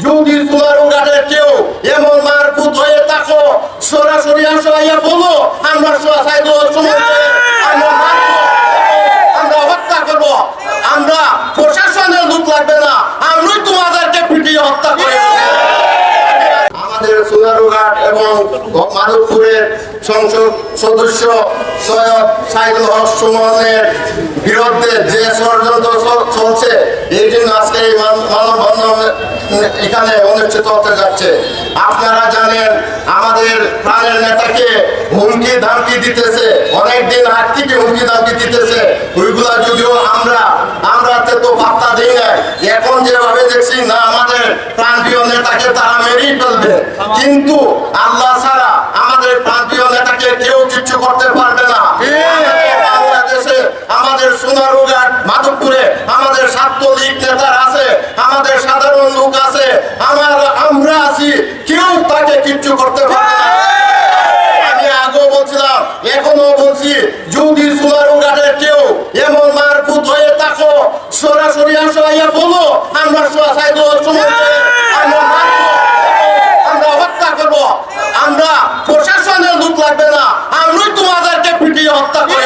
যদি সোনারুঘাটের কেউ এমন মারফুত হয়ে থাকো সরাসরি আসো আইয়া বলো আমরা সাইদুল সুমনকে আমরা মারবো, আমরা হত্যা করবো, আমরা প্রশাসনের লোক লাগবে না, আমরাই তোমাদেরকে পিটিয়ে হত্যা করে। আমাদের সোনারুঘাট এবং মাধবপুরের সংসদ সদস্য সৈয়দ সাইদুল হক সুমনের বিরুদ্ধে যে ষড়যন্ত্র চলছে, এই জন্য আজকে এই মানববন্ধন এখানে অনুষ্ঠিত হতে যাচ্ছে। আপনারা জানেন আমাদের প্রাণের নেতাকে হুমকি ধামকি দিতেছে, অনেকদিন আগ থেকে হুমকি ধামকি দিতেছে, ওইগুলা যদিও আমরা তো পাত্তা দিই না। এখন যেভাবে দেখছি না আমাদের প্রাণপ্রিয় নেতাকে তারা মেরেই ফেলবে, কিন্তু আল্লাহ ছাড়া আমাদের প্রাণপ্রিয় নেতাকে কেউ কিছু করতে পারবে না। বাংলাদেশে আমাদের সোনারুঘাট মাধবপুরে আমাদের ছাত্রলীগ নেতার আছে, আমাদের সাধারণ লোক আছে, আমরা আছি, কেউ তাকে কিচ্ছু করতে পারবে না। আমি আগেও বলছিলাম এখনো বলছি, যদি সোনারুঘাটের কেউ এমন মারফুত হয়ে থাকো সরাসরি আসো আইয়া বলো আমরা সাইদুল সুমনকে আমরা মারবো, আমরা হত্যা করবো, আমরা প্রশাসনের লোক লাগবে না, আমরাই তোমাদেরকে পিটিয়ে হত্যা করে।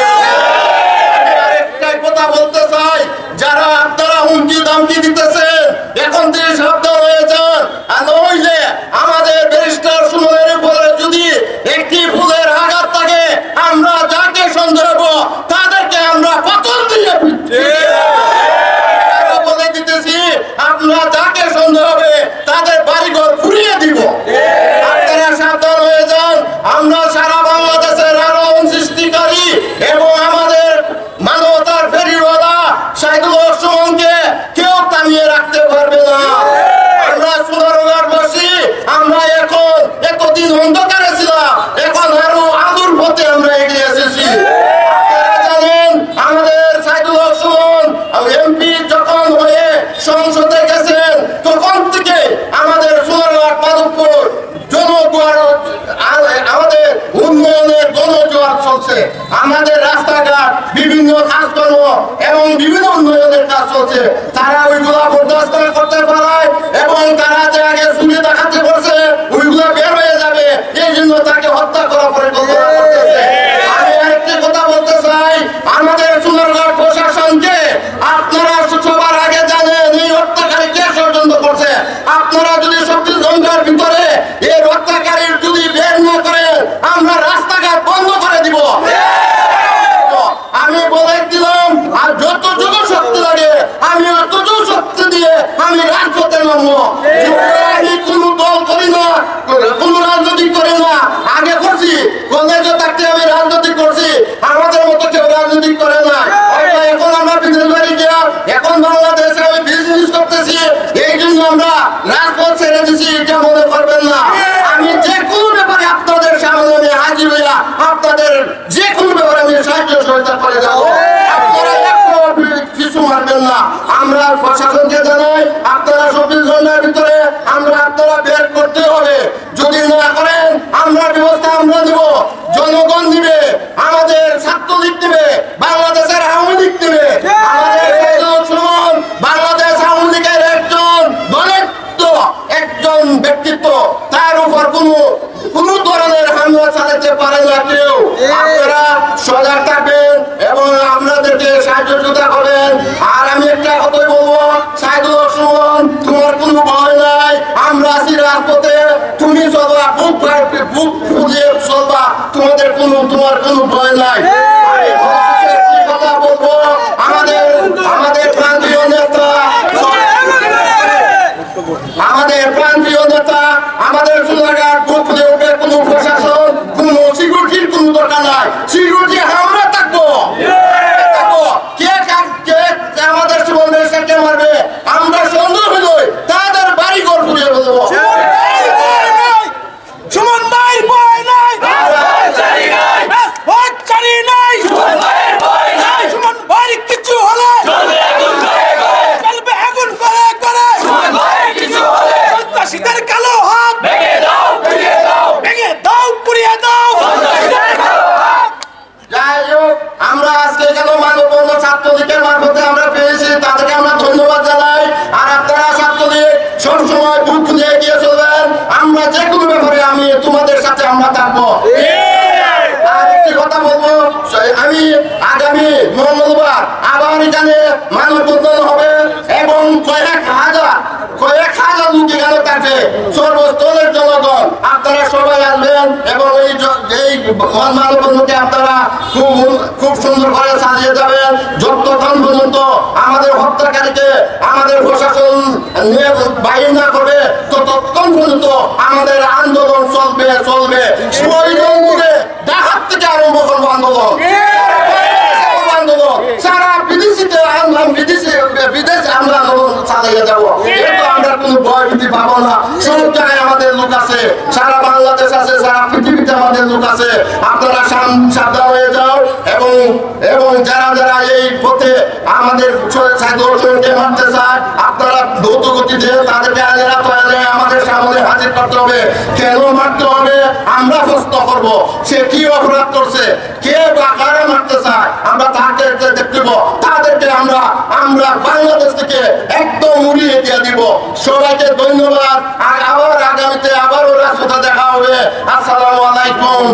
আরেকটাই কথা বলতে চাই, যারা আপনারা হুমকি দামকি দিতেছেন এখন থেকে সাবধান হয়ে যান, আর নইলে আমাদের ব্যারিস্টার সুমনের উপরে যদি একটি ফুলের আঘাত থাকে আমরা যাকে সন্দেহ হবো তাদেরকে আমরা পাথর দিয়ে বলে দিতেছি, আমরা যাকে সন্দেহ হবে তাদের বাড়িঘর ফুরিয়ে দিব। আপনারা সাবধান হয়ে যান। আমরা সারা বাংলাদেশের আলোড়ন সৃষ্টিকারী এবং আমাদের মানবতার ফেরিওয়ালা সাইদুল হক সুমনকে কেউ থামিয়ে রাখতে পারবে না। আমরা সোনারুঘাটবাসী, আমরা এখন এতদিন অন্ধকারে ছিলাম, এখন আরো আলোর পথে আমরা এগিয়ে এসেছি। আপনারা জানেন আমাদের সাইদুল হক সুমন এমপি যখন হয়ে সংসদে গেছেন তখন থেকে আমাদের সোনারুঘাট মাধবপুর জনজোয়ার, আমাদের উন্নয়নের গণজোয়ার চলছে, আমাদের রাস্তাঘাট বিভিন্ন কাজকর্ম এবং বিভিন্ন উন্নয়নের কাজ চলছে। তারা ওইগুলা বরদাস্ত করতে পারায় এবং তারা যে আগে চুরি দেখাতে করছে ওইগুলা বের হয়ে যাবে, এই জন্য তাকে হত্যা করা পরিকল্পনা করতেছে। আমি আরেকটি কথা বলতে চাই, আমাদের সোনারুঘাট প্রশাসনকে আপনারা সবার আগে জানেন এই হত্যাকারী কে ষড়যন্ত্র করছে। আপনারা যদি 24 ঘন্টার ভিতরে এই হত্যাকারীর যদি বের না করেন আমরা রাস্তাঘাট বন্ধ করে দিব। আমি বলে দিলাম, আর যতটুকু শক্তি লাগে আমি অতটুকু শক্তি দিয়ে আমি রাজপথে নামবো। আমি কোনো দল করি না, কোনো রাজনীতি করি না, আগে করছি কলেজে থাকতে আমি রাজনীতি করছি, আমাদের মতো কেউ রাজনীতি করে না। এখন আমরা বিদেশ বাড়ি গিয়া এখন বাংলাদেশে আমি বিজনেস করতেছি, এই জন্য আমরা রাজপথ ছেড়ে দিছি, এটা মনে করবেন না। আমি যে কোনো ব্যাপারে আপনাদের সামনে আমি হাজির হইয়া আপনাদের যে কোনো ব্যাপারে আমি সাহায্য সহায়তা করে যাবো, আপনারা একটু কিছু মারবেন না। আমরা প্রশাসনকে জানাই আপনারা 24 ঘন্টার ভিতরে আপনারা বের করতে হবে, যদি না করেন আমরা ব্যবস্থা আমরা দিব, জনগণ দিবে, আমাদের ছাত্রলীগ দিবে, বাংলাদেশের আওয়ামী লীগ দিবে। আমাদের সাইদুল সুমন বাংলাদেশ আওয়ামী লীগের একজন ব্যক্তিত্ব, তার উপর কোন ধরনের হামলা চালাতে পারে না কেউ। আপনারা সজাগ থাকবেন এবং আপনাদেরকে সাহায্য করবেন। আর আমি একটা কথাই বলবো, সাইদুল হক সুমন তোমার কোনো ভয় নাই, আমরা আছি রাজপথে, তুমি চলবা বুক ফুলিয়ে চলবা, তোমার কোনো ভয় নাই। একটি কথা বলবো, আমাদের প্রান্তীয় নেতা আমাদের সোনারুঘাট বুক ফুলে উঠবে, কোনো প্রশাসন কোনো সিকিউরিটির কোনো দরকার নাই, সিকিউরিটি আমরা থাকবো। কে আমাদের সুমনের সাথে মারবে আমরা সন্দেহ হইল তাদের বাড়ি ঘর ফুলিয়ে ফেলবো। সুমন ভাই ভয় নাই, মুখ নিয়ে এগিয়ে চলবেন। আমরা যে কোনো ব্যাপারে তোমাদের সাথে আমরা থাকবো। আর একটি কথা বলবো, আমি আগামী মঙ্গলবার আবার এখানে মানববন্ধন হবে এবং কয়েক হাজার লোক এখানে থাকবে। সর্বস্তরের জনগণ আপনারা সবাই আসবেন এবং এই মানববন্ধনকে আপনারা খুব সুন্দর করে সাজিয়ে যাবেন। যতক্ষণ পর্যন্ত আমাদের হত্যাকারীকে আমাদের প্রশাসন বাহির না করবে ততক্ষণ পর্যন্ত আমাদের আন্দোলন চলবে। প্রয়োজন করে ডাকাত থেকে আরম্ভ করবো আন্দোলন। সারা বিদেশে আমরা আন্দোলন চালিয়ে যাবো। কিন্তু আমরা কোনো ভয় ভীতি পাবো না। সব জায়গায় আমাদের লোক আছে, সারা বাংলাদেশ আছে, সারা পৃথিবীতে আমাদের লোক আছে। আপনারা সাবধান হয়ে যাও এবং যারা এই পথে আমাদের ছাত্রকে মারতে চায় আপনারা দ্রুত গতিতে তাদেরকে আমাদের সামনে হাজির করতে হবে। কেন মারতে হবে আমরা প্রশ্ন করবো। সে কি অপরাধ করছে, কে বা কারা মারতে চায় আমরা তাকে দেখব। তাদেরকে আমরা বাংলাদেশ থেকে একদম উড়িয়ে দিয়ে দিব। সবাইকে ধন্যবাদ। আর আবার আগামীতে আবারও রাজপথে দেখা হবে। আসসালামু আলাইকুম।